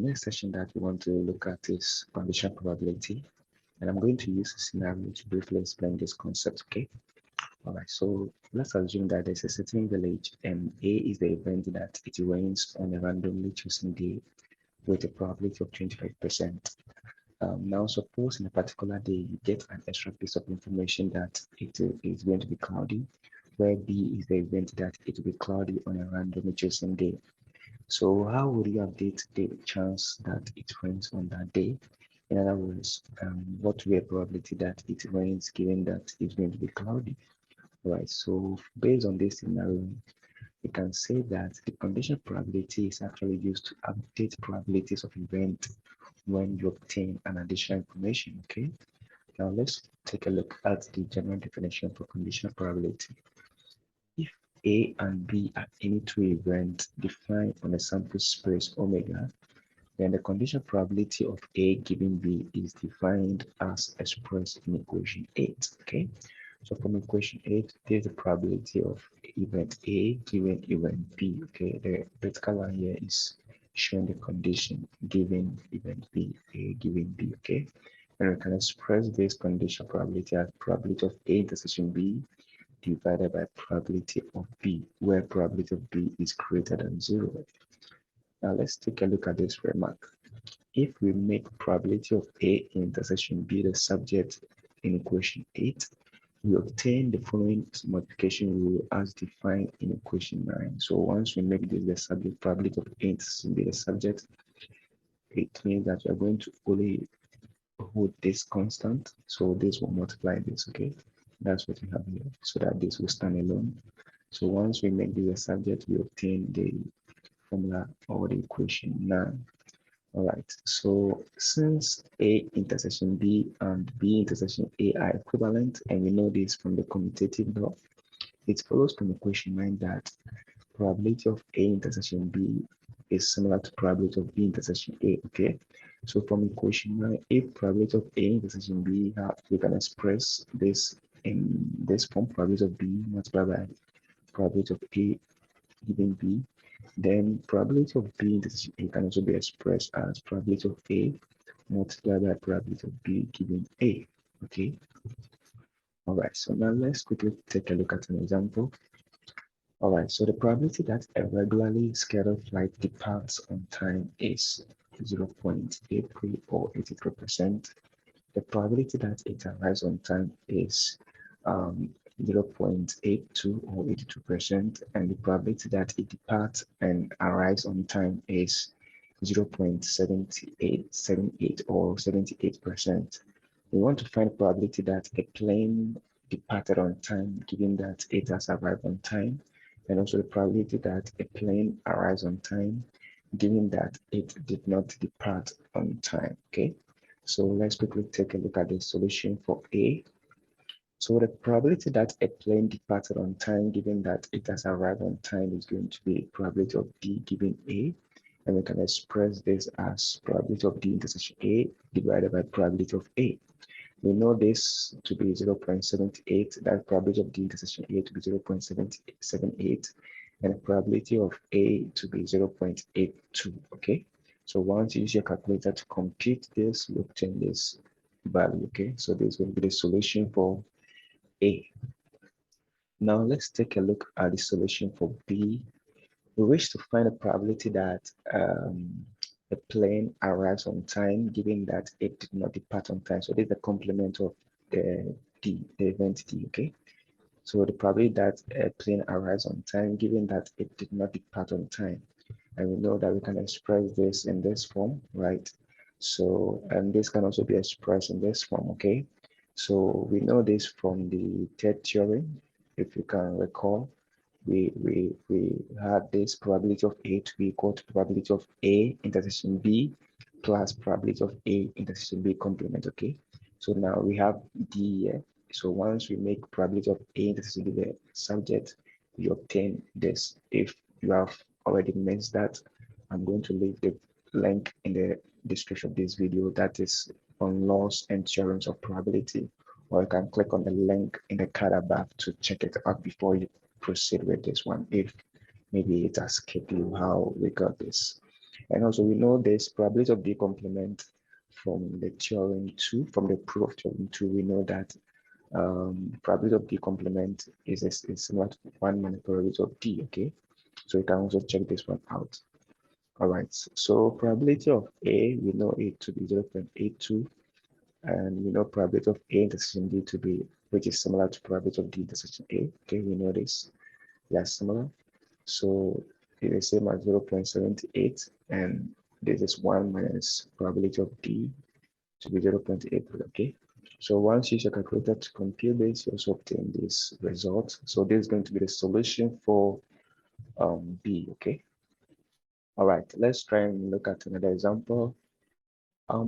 Next session that we want to look at is conditional probability, and I'm going to use a scenario to briefly explain this concept. Okay. All right. So let's assume that there's a certain village, and A is the event that it rains on a randomly chosen day with a probability of 25%. Now, suppose in a particular day you get an extra piece of information that it is going to be cloudy, where B is the event that it will be cloudy on a randomly chosen day. So how would you update the chance that it rains on that day? In other words, what will be a probability that it rains given that it's going to be cloudy? Right. So based on this scenario, we can say that the conditional probability is actually used to update probabilities of event when you obtain an additional information. Okay. Now let's take a look at the general definition for conditional probability. If A and B are any two events defined on a sample space omega, then the conditional probability of A given B is defined as expressed in equation 8. Okay, so from equation 8, there's the probability of event A given event B. Okay, the vertical line here is showing the condition given event B, A given B. Okay, and we can express this conditional probability as probability of A intersection B divided by probability of B, where probability of B is greater than 0. Now let's take a look at this remark. If we make probability of A intersection B the subject in equation 8, we obtain the following multiplication rule as defined in equation 9. So once we make this the subject, probability of A intersection B the subject, it means that we are going to only hold this constant. So this will multiply this, okay? That's what we have here, so that this will stand alone. So once we make this a subject, we obtain the formula or the equation 9. All right, so since A intersection B and B intersection A are equivalent, and we know this from the commutative law, it follows from equation 9 that probability of A intersection B is similar to probability of B intersection A, okay? So from equation 9, if probability of A intersection B, we can express this in this form, probability of B multiplied by probability of A given B. Then probability of B intersection A can also be expressed as probability of A multiplied by probability of B given A, okay? All right, so now let's quickly take a look at an example. All right, so the probability that a regularly scheduled flight departs on time is 0.83 or 83%. The probability that it arrives on time is 0.82 or 82%, and the probability that it departs and arrives on time is 0.7878 or 78%. We want to find the probability that a plane departed on time, given that it has arrived on time, and also the probability that a plane arrives on time, given that it did not depart on time. Okay, so let's quickly take a look at the solution for A. So the probability that a plane departed on time, given that it has arrived on time, is going to be probability of D given A. And we can express this as probability of D intersection A divided by probability of A. We know this to be 0.78, that probability of D intersection A to be 0.78, and the probability of A to be 0.82, okay? So once you use your calculator to compute this, you obtain this value, okay? So this will be the solution for A. Now let's take a look at the solution for B. We wish to find a probability that the plane arrives on time, given that it did not depart on time. So this is the complement of the D, the event D, okay? So the probability that a plane arrives on time, given that it did not depart on time. And we know that we can express this in this form, right? So, and this can also be expressed in this form, okay? So we know this from the third theorem, if you can recall. We had this probability of A to be equal to probability of A intersection B plus probability of A intersection B complement, okay? So now we have D here. So once we make probability of A intersection B the subject, we obtain this. If you have already missed that, I'm going to leave the link in the description of this video that is on laws and theorems of probability, or you can click on the link in the card above to check it out before you proceed with this one, if maybe it has escaped you how we got this. And also we know this probability of D complement from the theorem 2, from the proof of theorem 2, we know that probability of D complement is similar to 1 minus probability of D, okay? So you can also check this one out. All right, so probability of A, we know it to be 0.82, and we know probability of A intersection D to be, which is similar to probability of D intersection A, okay? We know this, they are similar. So it is same as 0.78, and this is 1 minus probability of D to be 0.8, okay? So once you use your calculator to compute this, you also obtain this result. So this is going to be the solution for B, okay? All right, let's try and look at another example.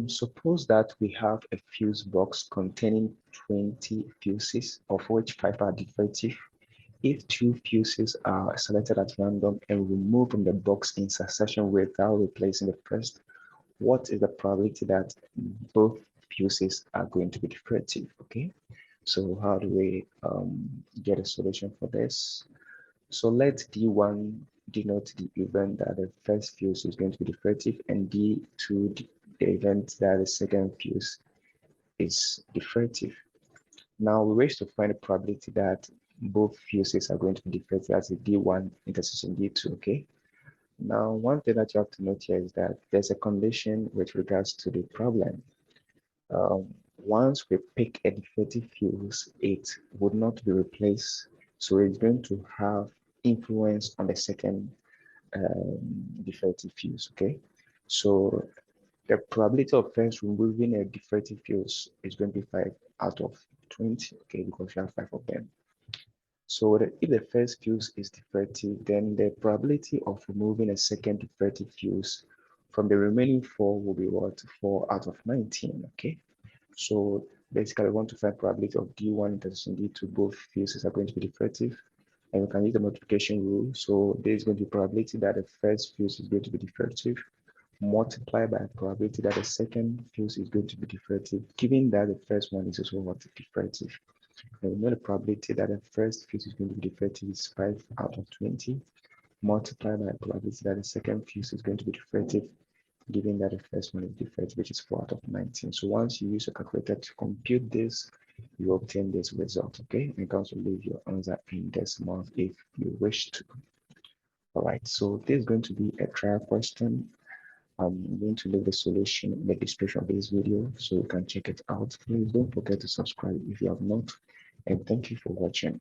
Suppose that we have a fuse box containing 20 fuses, of which 5 are defective. If 2 fuses are selected at random and removed from the box in succession without replacing the first, what is the probability that both fuses are going to be defective? Okay, so how do we get a solution for this? So let D1 denote the event that the first fuse is going to be defective, and D2 the event that the second fuse is defective. Now we wish to find the probability that both fuses are going to be defective as a D1 intersection D2, okay? Now, one thing that you have to note here is that there's a condition with regards to the problem. Once we pick a defective fuse, it would not be replaced. So it's going to have influence on the second defective fuse, okay? So the probability of first removing a defective fuse is going to be 5 out of 20, okay, because you have 5 of them. So if the first fuse is defective, then the probability of removing a second defective fuse from the remaining 4 will be what? 4 out of 19, okay? So basically, we want to find probability of D1 intersection D2, both fuses are going to be defective. And we can use the multiplication rule. So there is going to be probability that the first fuse is going to be defective, multiplied by probability that the second fuse is going to be defective, given that the first one is also what? Defective. And we know the probability that the first fuse is going to be defective is 5 out of 20, multiplied by probability that the second fuse is going to be defective, given that the first one is defective, which is 4 out of 19. So once you use a calculator to compute this, you obtain this result, okay? You can also leave your answer in decimal if you wish to. All right, so this is going to be a trial question. I'm going to leave the solution in the description of this video so you can check it out. Please don't forget to subscribe if you have not, and thank you for watching.